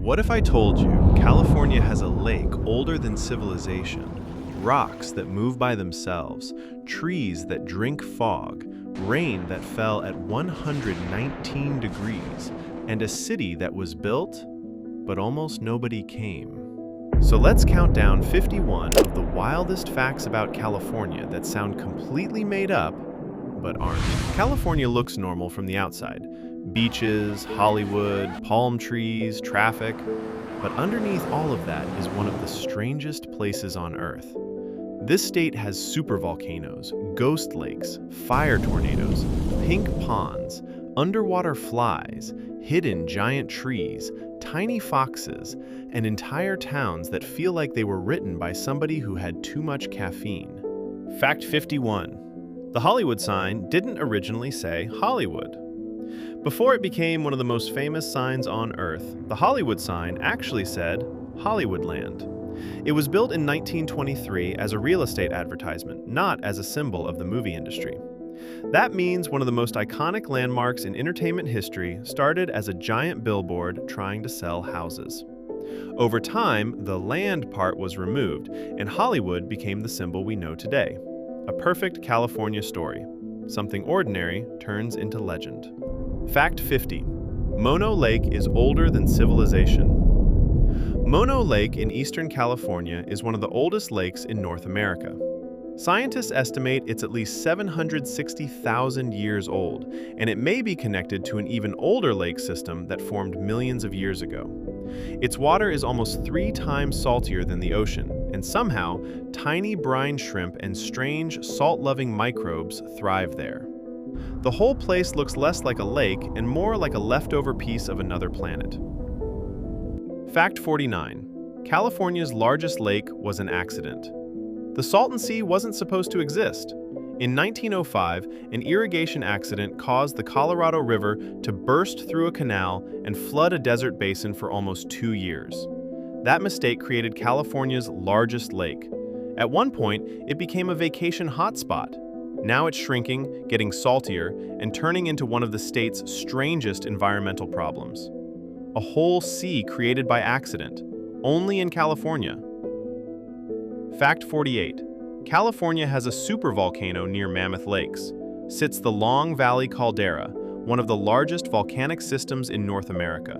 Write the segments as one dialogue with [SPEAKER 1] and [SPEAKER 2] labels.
[SPEAKER 1] What if I told you California has a lake older than civilization, rocks that move by themselves, trees that drink fog, rain that fell at 119 degrees, and a city that was built, but almost nobody came? So let's count down 51 of the wildest facts about California that sound completely made up, but aren't. California looks normal from the outside. Beaches, Hollywood, palm trees, traffic. But underneath all of that is one of the strangest places on Earth. This state has supervolcanoes, ghost lakes, fire tornadoes, pink ponds, underwater flies, hidden giant trees, tiny foxes, and entire towns that feel like they were written by somebody who had too much caffeine. Fact 51. The Hollywood sign didn't originally say Hollywood. Before it became one of the most famous signs on Earth, the Hollywood sign actually said Hollywoodland. It was built in 1923 as a real estate advertisement, not as a symbol of the movie industry. That means one of the most iconic landmarks in entertainment history started as a giant billboard trying to sell houses. Over time, the land part was removed, and Hollywood became the symbol we know today. A perfect California story. Something ordinary turns into legend. Fact 50. Mono Lake is older than civilization. Mono Lake in eastern California is one of the oldest lakes in North America. Scientists estimate it's at least 760,000 years old, and it may be connected to an even older lake system that formed millions of years ago. Its water is almost 3 times saltier than the ocean, and somehow, tiny brine shrimp and strange, salt-loving microbes thrive there. The whole place looks less like a lake and more like a leftover piece of another planet. Fact 49. California's largest lake was an accident. The Salton Sea wasn't supposed to exist. In 1905, an irrigation accident caused the Colorado River to burst through a canal and flood a desert basin for almost 2 years. That mistake created California's largest lake. At one point, it became a vacation hotspot. Now it's shrinking, getting saltier, and turning into one of the state's strangest environmental problems. A whole sea created by accident, only in California. Fact 48. California has a supervolcano near Mammoth Lakes. Sits the Long Valley Caldera, one of the largest volcanic systems in North America.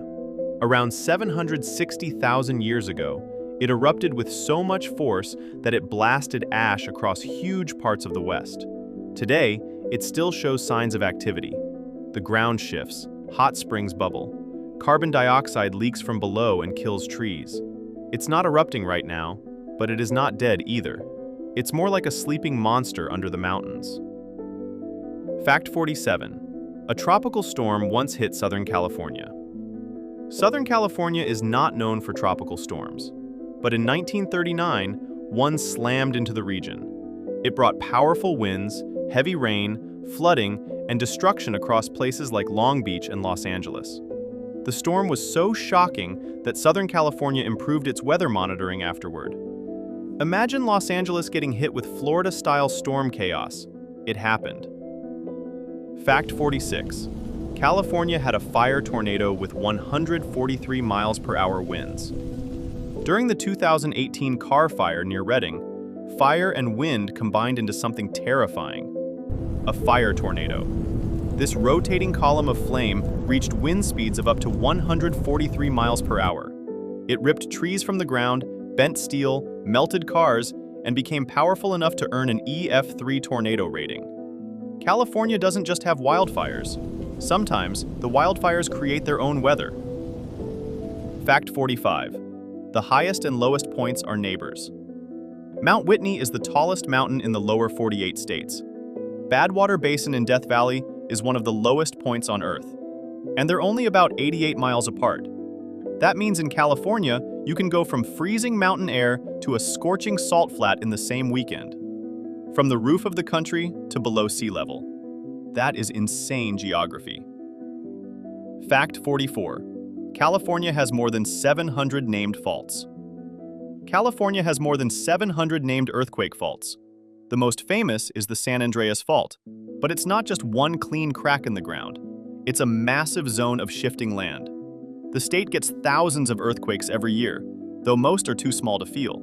[SPEAKER 1] Around 760,000 years ago, it erupted with so much force that it blasted ash across huge parts of the West. Today, it still shows signs of activity. The ground shifts, hot springs bubble, carbon dioxide leaks from below and kills trees. It's not erupting right now, but it is not dead either. It's more like a sleeping monster under the mountains. Fact 47. A tropical storm once hit Southern California. Southern California is not known for tropical storms, but in 1939, one slammed into the region. It brought powerful winds, heavy rain, flooding, and destruction across places like Long Beach and Los Angeles. The storm was so shocking that Southern California improved its weather monitoring afterward. Imagine Los Angeles getting hit with Florida-style storm chaos. It happened. Fact 46. California had a fire tornado with 143 miles per hour winds. During the 2018 Carr fire near Redding, fire and wind combined into something terrifying. A fire tornado. This rotating column of flame reached wind speeds of up to 143 miles per hour. It ripped trees from the ground, bent steel, melted cars, and became powerful enough to earn an EF3 tornado rating. California doesn't just have wildfires. Sometimes, the wildfires create their own weather. Fact 45. The highest and lowest points are neighbors. Mount Whitney is the tallest mountain in the lower 48 states. Badwater Basin in Death Valley is one of the lowest points on Earth, and they're only about 88 miles apart. That means in California, you can go from freezing mountain air to a scorching salt flat in the same weekend. From the roof of the country to below sea level. That is insane geography. Fact 44. California has more than 700 named faults. California has more than 700 named earthquake faults. The most famous is the San Andreas Fault, but it's not just one clean crack in the ground. It's a massive zone of shifting land.
[SPEAKER 2] The state gets thousands of earthquakes every year, though most are too small to feel.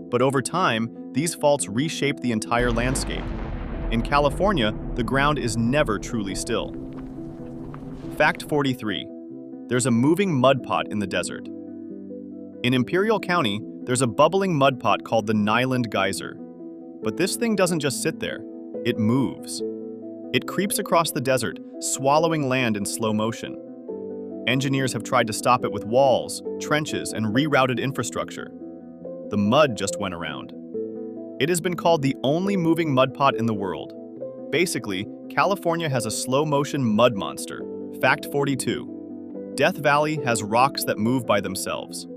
[SPEAKER 2] But over time, these faults reshape the entire landscape. In California, the ground is never truly still. Fact 43. There's a moving mud pot in the desert. In Imperial County, there's a bubbling mud pot called the Nyland Geyser. But this thing doesn't just sit there, it moves. It creeps across the desert, swallowing land in slow motion. Engineers have tried to stop it with walls, trenches, and rerouted infrastructure. The mud just went around. It has been called the only moving mud pot in the world. Basically, California has a slow-motion mud monster. Fact 42. Death Valley has rocks that move by themselves.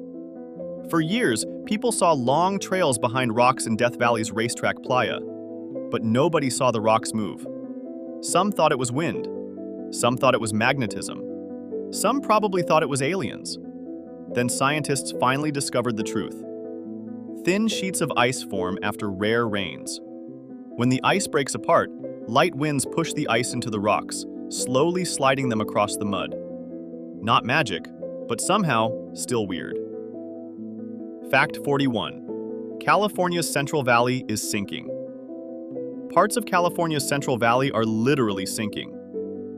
[SPEAKER 2] For years, people saw long trails behind rocks in Death Valley's racetrack playa. But nobody saw the rocks move. Some thought it was wind. Some thought it was magnetism. Some probably thought it was aliens. Then scientists finally discovered the truth. Thin sheets of ice form after rare rains. When the ice breaks apart, light winds push the ice into the rocks, slowly sliding them across the mud. Not magic, but somehow still weird. Fact 41. California's Central Valley is sinking. Parts of California's Central Valley are literally sinking.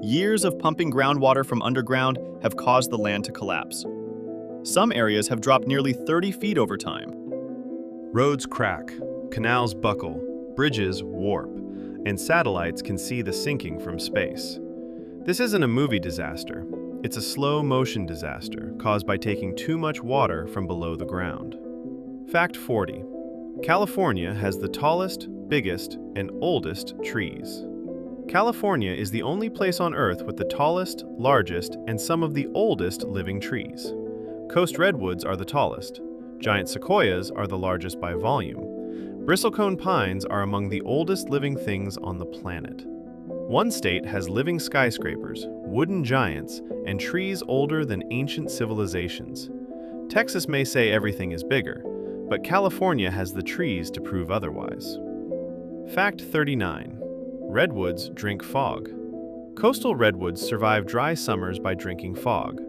[SPEAKER 2] Years of pumping groundwater from underground have caused the land to collapse. Some areas have dropped nearly 30 feet over time.
[SPEAKER 1] Roads crack, canals buckle, bridges warp, and satellites can see the sinking from space. This isn't a movie disaster. It's a slow-motion disaster caused by taking too much water from below the ground. Fact 40. California has the tallest, biggest, and oldest trees. California is the only place on Earth with the tallest, largest, and some of the oldest living trees. Coast redwoods are the tallest. Giant sequoias are the largest by volume. Bristlecone pines are among the oldest living things on the planet. One state has living skyscrapers, wooden giants, and trees older than ancient civilizations. Texas may say everything is bigger, but California has the trees to prove otherwise. Fact 39. Redwoods drink fog. Coastal redwoods survive dry summers by drinking fog.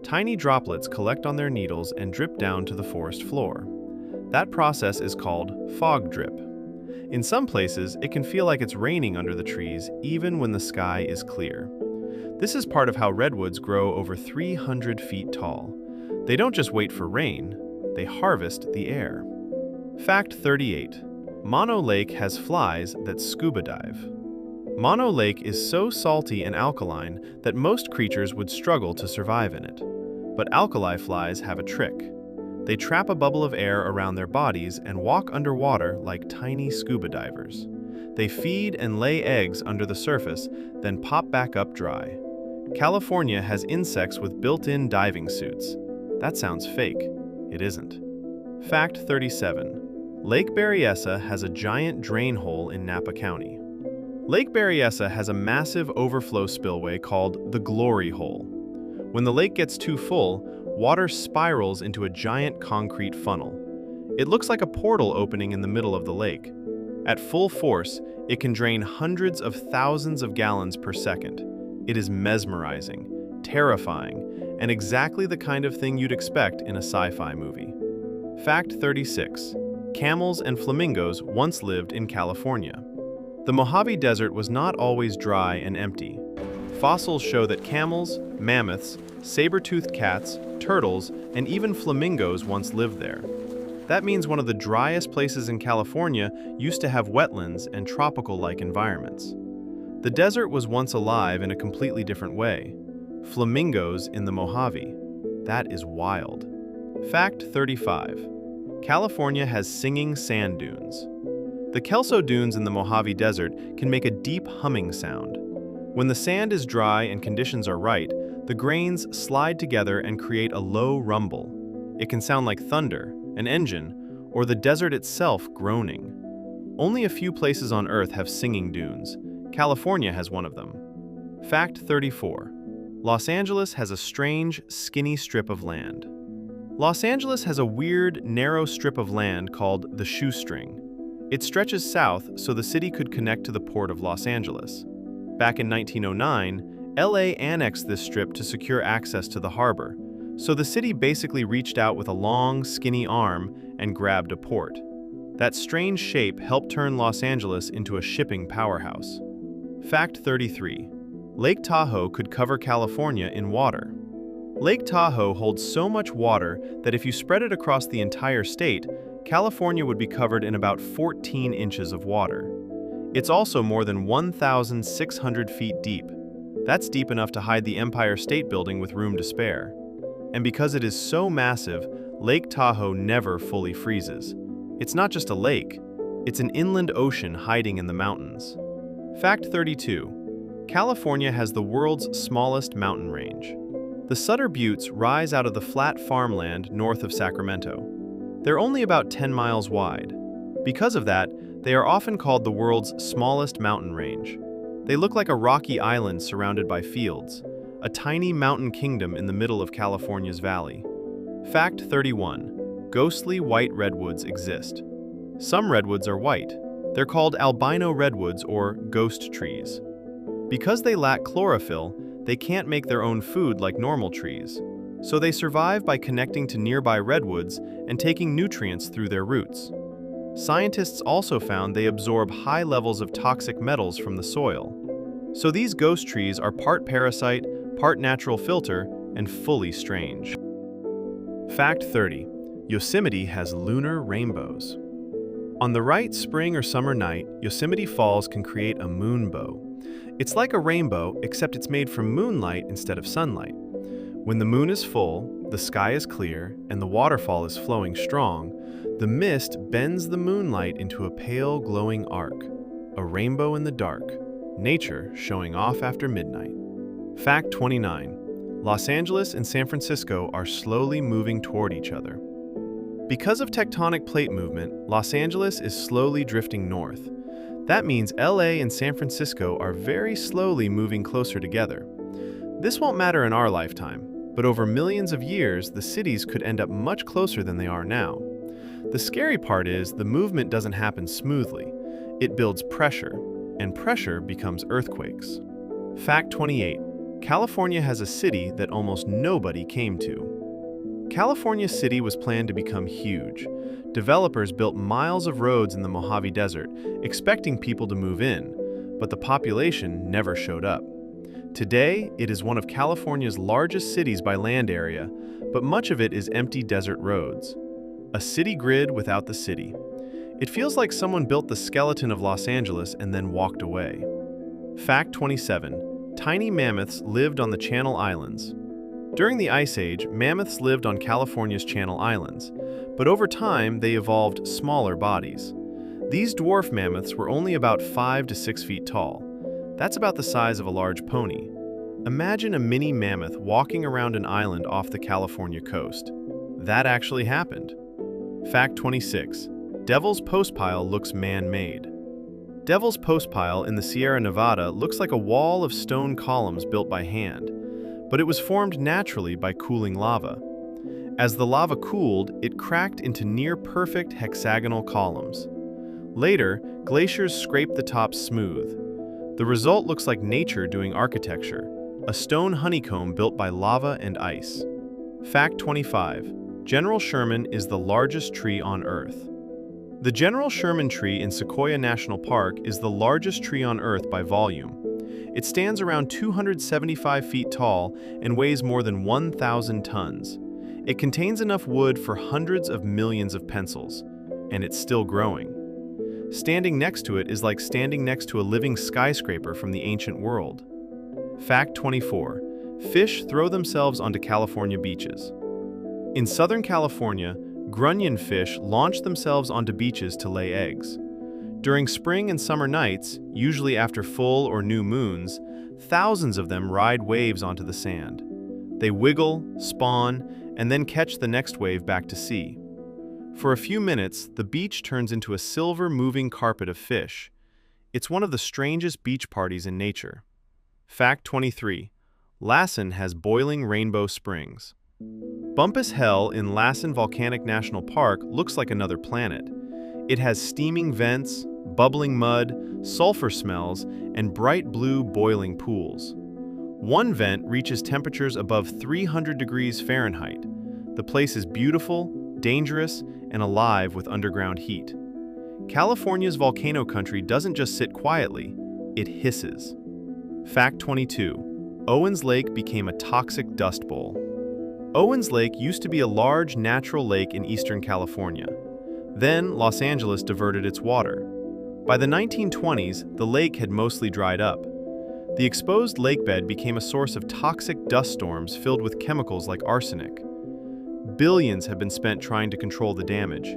[SPEAKER 1] Tiny droplets collect on their needles and drip down to the forest floor. That process is called fog drip. In some places, it can feel like it's raining under the trees even when the sky is clear. This is part of how redwoods grow over 300 feet tall. They don't just wait for rain, they harvest the air. Fact 38. Mono Lake has flies that scuba dive. Mono Lake is so salty and alkaline that most creatures would struggle to survive in it. But alkali flies have a trick. They trap a bubble of air around their bodies and walk underwater like tiny scuba divers. They feed and lay eggs under the surface, then pop back up dry. California has insects with built-in diving suits. That sounds fake. It isn't. Fact 37. Lake Berryessa has a giant drain hole in Napa County. Lake Berryessa has a massive overflow spillway called the Glory Hole. When the lake gets too full, water spirals into a giant concrete funnel. It looks like a portal opening in the middle of the lake. At full force, it can drain hundreds of thousands of gallons per second. It is mesmerizing, terrifying, and exactly the kind of thing you'd expect in a sci-fi movie. Fact 36. Camels and flamingos once lived in California. The Mojave Desert was not always dry and empty. Fossils show that camels, mammoths, saber-toothed cats, turtles, and even flamingos once lived there. That means one of the driest places in California used to have wetlands and tropical-like environments. The desert was once alive in a completely different way. Flamingos in the Mojave. That is wild. Fact 35. California has singing sand dunes. The Kelso Dunes in the Mojave Desert can make a deep humming sound. When the sand is dry and conditions are right, the grains slide together and create a low rumble. It can sound like thunder, an engine, or the desert itself groaning. Only a few places on Earth have singing dunes. California has one of them. Fact 34. Los Angeles has a strange, skinny strip of land. Los Angeles has a weird, narrow strip of land called the shoestring. It stretches south so the city could connect to the port of Los Angeles. Back in 1909, LA annexed this strip to secure access to the harbor, So the city basically reached out with a long, skinny arm and grabbed a port. That strange shape helped turn Los Angeles into a shipping powerhouse. Fact 33. Lake Tahoe could cover California in water. Lake Tahoe holds so much water that if you spread it across the entire state, California would be covered in about 14 inches of water. It's also more than 1,600 feet deep. That's deep enough to hide the Empire State Building with room to spare. And because it is so massive, Lake Tahoe never fully freezes. It's not just a lake, it's an inland ocean hiding in the mountains. Fact 32. California has the world's smallest mountain range. The Sutter Buttes rise out of the flat farmland north of Sacramento. They're only about 10 miles wide. Because of that, they are often called the world's smallest mountain range. They look like a rocky island surrounded by fields, a tiny mountain kingdom in the middle of California's valley. Fact 31. Ghostly white redwoods exist. Some redwoods are white. They're called albino redwoods or ghost trees. Because they lack chlorophyll, they can't make their own food like normal trees, so they survive by connecting to nearby redwoods and taking nutrients through their roots. Scientists also found they absorb high levels of toxic metals from the soil. So these ghost trees are part parasite, part natural filter, and fully strange. Fact 30. Yosemite has lunar rainbows. On the right spring or summer night, Yosemite Falls can create a moonbow. It's like a rainbow, except it's made from moonlight instead of sunlight. When the moon is full, the sky is clear, and the waterfall is flowing strong, the mist bends the moonlight into a pale, glowing arc, a rainbow in the dark, nature showing off after midnight. Fact 29. Los Angeles and San Francisco are slowly moving toward each other. Because of tectonic plate movement, Los Angeles is slowly drifting north. That means LA and San Francisco are very slowly moving closer together. This won't matter in our lifetime, but over millions of years, the cities could end up much closer than they are now. The scary part is the movement doesn't happen smoothly. It builds pressure, and pressure becomes earthquakes. Fact 28. California has a city that almost nobody came to. California City was planned to become huge. Developers built miles of roads in the Mojave Desert, expecting people to move in, but the population never showed up. Today, it is one of California's largest cities by land area, but much of it is empty desert roads. A city grid without the city. It feels like someone built the skeleton of Los Angeles and then walked away. Fact 27. Tiny mammoths lived on the Channel Islands. During the Ice Age, mammoths lived on California's Channel Islands, but over time they evolved smaller bodies. These dwarf mammoths were only about 5 to 6 feet tall. That's about the size of a large pony. Imagine a mini mammoth walking around an island off the California coast. That actually happened. Fact 26. Devil's Postpile looks man-made. Devil's Postpile in the Sierra Nevada looks like a wall of stone columns built by hand, but it was formed naturally by cooling lava. As the lava cooled, it cracked into near-perfect hexagonal columns. Later, glaciers scraped the tops smooth. The result looks like nature doing architecture, a stone honeycomb built by lava and ice. Fact 25. General Sherman is the largest tree on Earth. The General Sherman tree in Sequoia National Park is the largest tree on Earth by volume. It stands around 275 feet tall and weighs more than 1,000 tons. It contains enough wood for hundreds of millions of pencils, and it's still growing. Standing next to it is like standing next to a living skyscraper from the ancient world. Fact 24. Fish throw themselves onto California beaches. In Southern California, grunion fish launch themselves onto beaches to lay eggs. During spring and summer nights, usually after full or new moons, thousands of them ride waves onto the sand. They wiggle, spawn, and then catch the next wave back to sea. For a few minutes, the beach turns into a silver moving carpet of fish. It's one of the strangest beach parties in nature. Fact 23. Lassen has boiling rainbow springs. Bumpus Hell in Lassen Volcanic National Park looks like another planet. It has steaming vents, bubbling mud, sulfur smells, and bright blue boiling pools. One vent reaches temperatures above 300 degrees Fahrenheit. The place is beautiful, dangerous, and alive with underground heat. California's volcano country doesn't just sit quietly, it hisses. Fact 22. Owens Lake became a toxic dust bowl. Owens Lake used to be a large natural lake in eastern California. Then Los Angeles diverted its water. By the 1920s, the lake had mostly dried up. The exposed lakebed became a source of toxic dust storms filled with chemicals like arsenic. Billions have been spent trying to control the damage.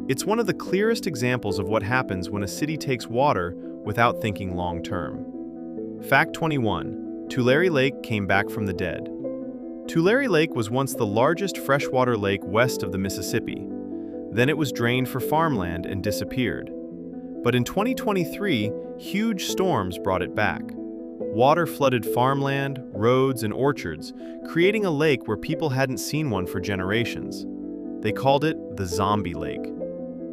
[SPEAKER 1] It's one of the clearest examples of what happens when a city takes water without thinking long-term. Fact 21. Tulare Lake came back from the dead. Tulare Lake was once the largest freshwater lake west of the Mississippi. Then it was drained for farmland and disappeared. But in 2023, huge storms brought it back. Water flooded farmland, roads, and orchards, creating a lake where people hadn't seen one for generations. They called it the Zombie Lake.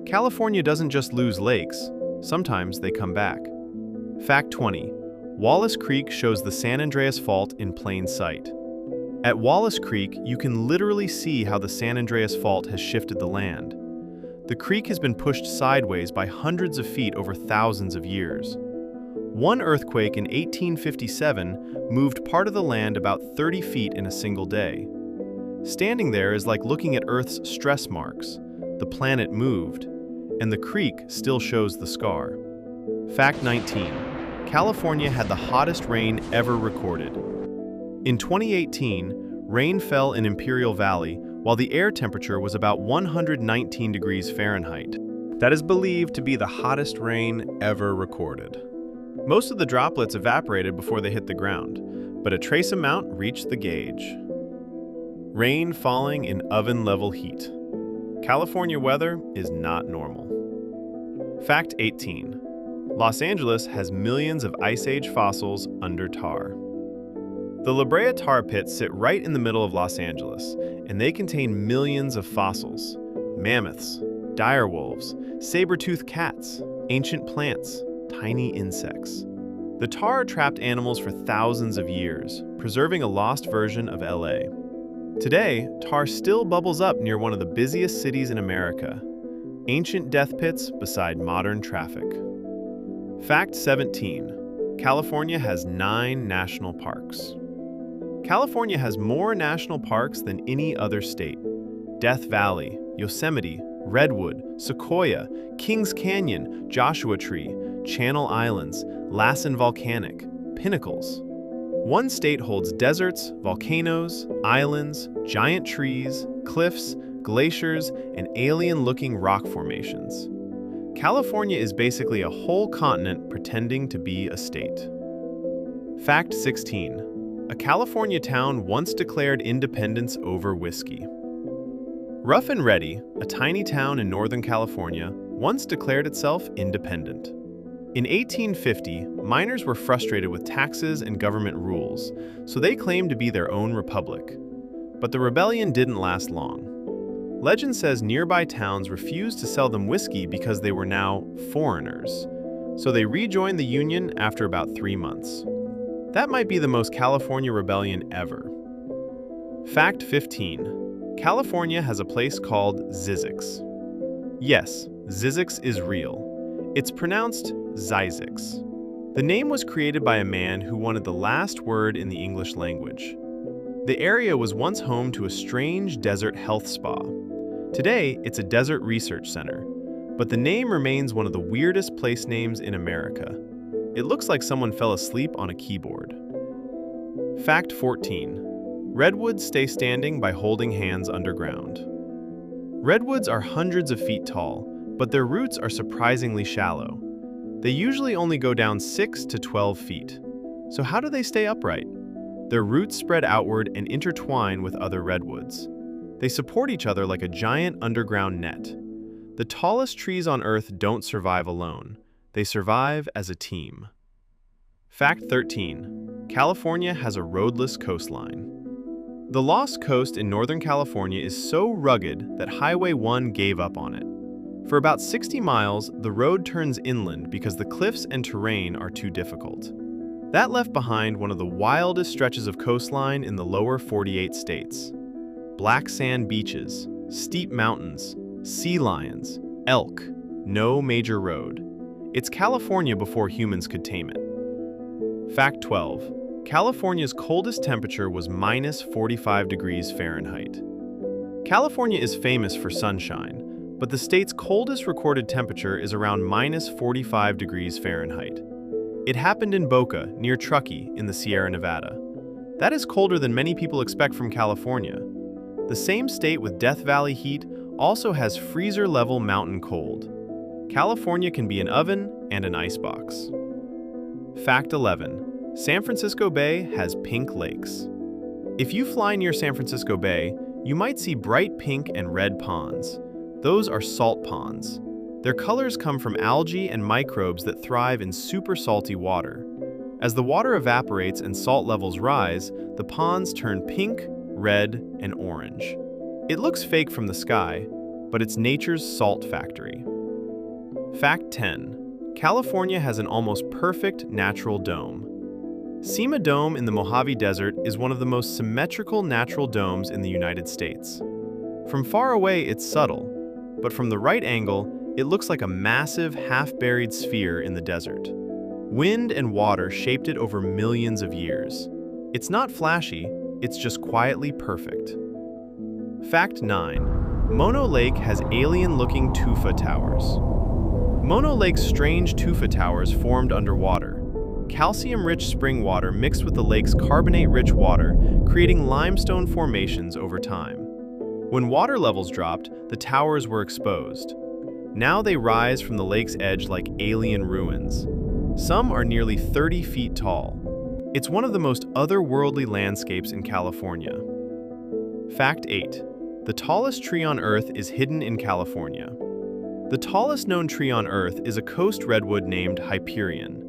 [SPEAKER 1] California doesn't just lose lakes, sometimes they come back. Fact 20. Wallace Creek shows the San Andreas Fault in plain sight. At Wallace Creek, you can literally see how the San Andreas Fault has shifted the land. The creek has been pushed sideways by hundreds of feet over thousands of years. One earthquake in 1857 moved part of the land about 30 feet in a single day. Standing there is like looking at Earth's stress marks. The planet moved, and the creek still shows the scar. Fact 19. California had the hottest rain ever recorded. In 2018, rain fell in Imperial Valley while the air temperature was about 119 degrees Fahrenheit. That is believed to be the hottest rain ever recorded. Most of the droplets evaporated before they hit the ground, but a trace amount reached the gauge. Rain falling in oven-level heat. California weather is not normal. Fact 18. Los Angeles has millions of Ice Age fossils under tar. The La Brea tar pits sit right in the middle of Los Angeles, and they contain millions of fossils. Mammoths, direwolves, saber-toothed cats, ancient plants, tiny insects. The tar trapped animals for thousands of years, preserving a lost version of LA. Today, tar still bubbles up near one of the busiest cities in America. Ancient death pits beside modern traffic. Fact 17. California has 9 national parks. California has more national parks than any other state. Death Valley, Yosemite, Redwood, Sequoia, Kings Canyon, Joshua Tree, Channel Islands, Lassen Volcanic, Pinnacles. One state holds deserts, volcanoes, islands, giant trees, cliffs, glaciers, and alien-looking rock formations. California is basically a whole continent pretending to be a state. Fact 16. A California town once declared independence over whiskey. Rough and Ready, a tiny town in Northern California, once declared itself independent. In 1850, miners were frustrated with taxes and government rules, so they claimed to be their own republic. But the rebellion didn't last long. Legend says nearby towns refused to sell them whiskey because they were now foreigners, so they rejoined the Union after about 3 months. That might be the most California rebellion ever. Fact 15. California has a place called Zzyzx. Yes, Zzyzx is real. It's pronounced Zzyzx. The name was created by a man who wanted the last word in the English language. The area was once home to a strange desert health spa. Today, it's a desert research center, but the name remains one of the weirdest place names in America. It looks like someone fell asleep on a keyboard. Fact 14. Redwoods stay standing by holding hands underground. Redwoods are hundreds of feet tall, but their roots are surprisingly shallow. They usually only go down 6 to 12 feet. So how do they stay upright? Their roots spread outward and intertwine with other redwoods. They support each other like a giant underground net. The tallest trees on Earth don't survive alone. They survive as a team. Fact 13. California has a roadless coastline. The Lost Coast in Northern California is so rugged that Highway 1 gave up on it. For about 60 miles, the road turns inland because the cliffs and terrain are too difficult. That left behind one of the wildest stretches of coastline in the lower 48 states. Black sand beaches, steep mountains, sea lions, elk, no major road. It's California before humans could tame it. Fact 12. California's coldest temperature was minus 45 degrees Fahrenheit. California is famous for sunshine, but the state's coldest recorded temperature is around minus 45 degrees Fahrenheit. It happened in Boca, near Truckee, in the Sierra Nevada. That is colder than many people expect from California. The same state with Death Valley heat also has freezer-level mountain cold. California can be an oven and an icebox. Fact 11. San Francisco Bay has pink lakes. If you fly near San Francisco Bay, you might see bright pink and red ponds. Those are salt ponds. Their colors come from algae and microbes that thrive in super salty water. As the water evaporates and salt levels rise, the ponds turn pink, red, and orange. It looks fake from the sky, but it's nature's salt factory. Fact 10. California has an almost perfect natural dome. Cima Dome in the Mojave Desert is one of the most symmetrical natural domes in the United States. From far away, it's subtle, but from the right angle, it looks like a massive, half-buried sphere in the desert. Wind and water shaped it over millions of years. It's not flashy, it's just quietly perfect. Fact 9. Mono Lake has alien-looking tufa towers. Mono Lake's strange tufa towers formed underwater. Calcium-rich spring water mixed with the lake's carbonate-rich water, creating limestone formations over time. When water levels dropped, the towers were exposed. Now they rise from the lake's edge like alien ruins. Some are nearly 30 feet tall. It's one of the most otherworldly landscapes in California. Fact 8. The tallest tree on Earth is hidden in California. The tallest known tree on Earth is a coast redwood named Hyperion.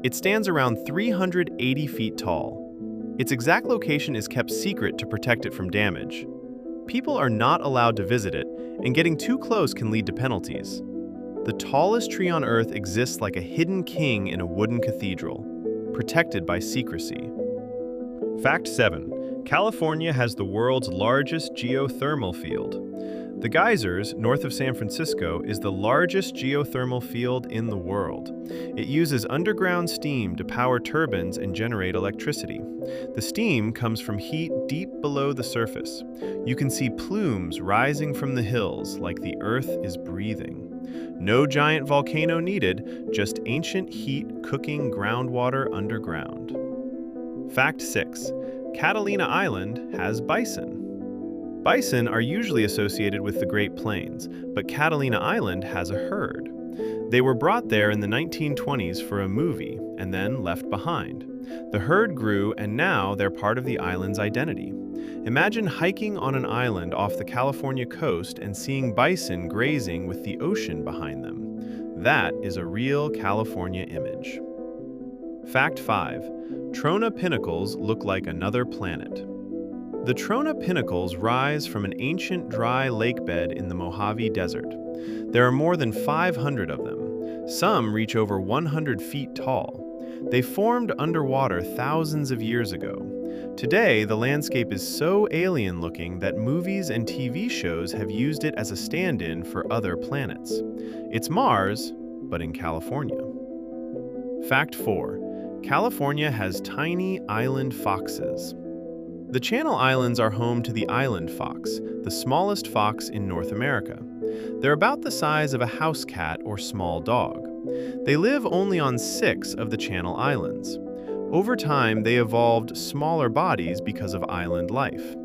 [SPEAKER 1] It stands around 380 feet tall. Its exact location is kept secret to protect it from damage. People are not allowed to visit it, and getting too close can lead to penalties. The tallest tree on Earth exists like a hidden king in a wooden cathedral, protected by secrecy. Fact 7. California has the world's largest geothermal field. The Geysers, north of San Francisco, is the largest geothermal field in the world. It uses underground steam to power turbines and generate electricity. The steam comes from heat deep below the surface. You can see plumes rising from the hills like the earth is breathing. No giant volcano needed, just ancient heat cooking groundwater underground. Fact 6. Catalina Island has bison. Bison are usually associated with the Great Plains, but Catalina Island has a herd. They were brought there in the 1920s for a movie and then left behind. The herd grew and now they're part of the island's identity. Imagine hiking on an island off the California coast and seeing bison grazing with the ocean behind them. That is a real California image. Fact 5. Trona Pinnacles look like another planet. The Trona Pinnacles rise from an ancient dry lake bed in the Mojave Desert. There are more than 500 of them. Some reach over 100 feet tall. They formed underwater thousands of years ago. Today, the landscape is so alien-looking that movies and TV shows have used it as a stand-in for other planets. It's Mars, but in California. Fact 4. California has tiny island foxes. The Channel Islands are home to the island fox, the smallest fox in North America. They're about the size of a house cat or small dog. They live only on 6 of the Channel Islands. Over time, they evolved smaller bodies because of island life.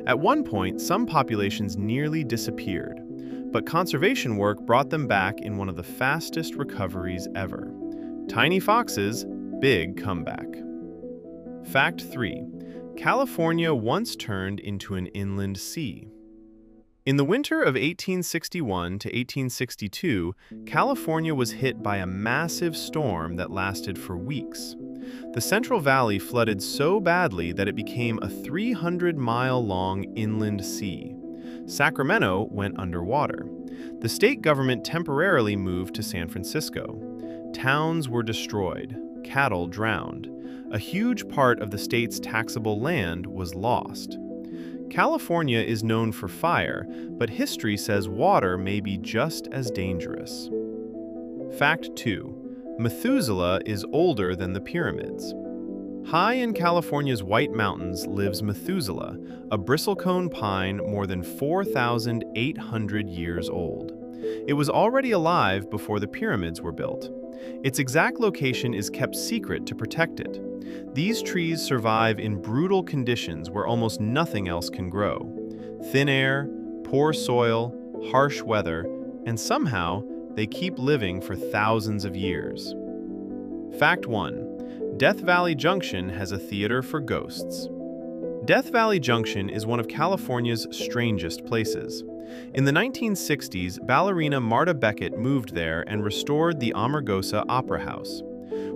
[SPEAKER 1] At one point, some populations nearly disappeared, but conservation work brought them back in one of the fastest recoveries ever. Tiny foxes, big comeback. Fact 3. California once turned into an inland sea. In the winter of 1861 to 1862, California was hit by a massive storm that lasted for weeks. The Central Valley flooded so badly that it became a 300-mile-long inland sea. Sacramento went underwater. The state government temporarily moved to San Francisco. Towns were destroyed, cattle drowned. A huge part of the state's taxable land was lost. California is known for fire, but history says water may be just as dangerous. Fact 2. Methuselah is older than the pyramids. High in California's White Mountains lives Methuselah, a bristlecone pine more than 4,800 years old. It was already alive before the pyramids were built. Its exact location is kept secret to protect it. These trees survive in brutal conditions where almost nothing else can grow. Thin air, poor soil, harsh weather, and somehow they keep living for thousands of years. Fact 1. Death Valley Junction has a theater for ghosts. Death Valley Junction is one of California's strangest places. In the 1960s, ballerina Marta Beckett moved there and restored the Amargosa Opera House.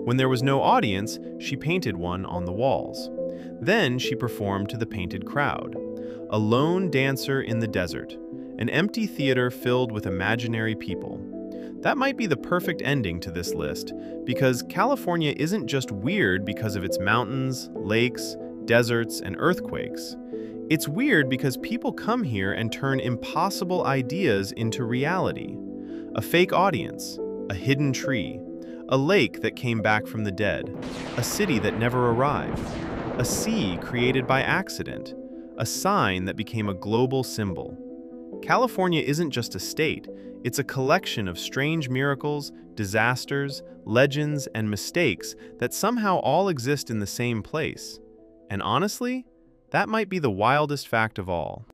[SPEAKER 1] When there was no audience, she painted one on the walls. Then she performed to the painted crowd. A lone dancer in the desert, an empty theater filled with imaginary people. That might be the perfect ending to this list, because California isn't just weird because of its mountains, lakes, deserts, and earthquakes. It's weird because people come here and turn impossible ideas into reality. A fake audience, a hidden tree, a lake that came back from the dead, a city that never arrived, a sea created by accident, a sign that became a global symbol. California isn't just a state, it's a collection of strange miracles, disasters, legends, and mistakes that somehow all exist in the same place. And honestly, that might be the wildest fact of all.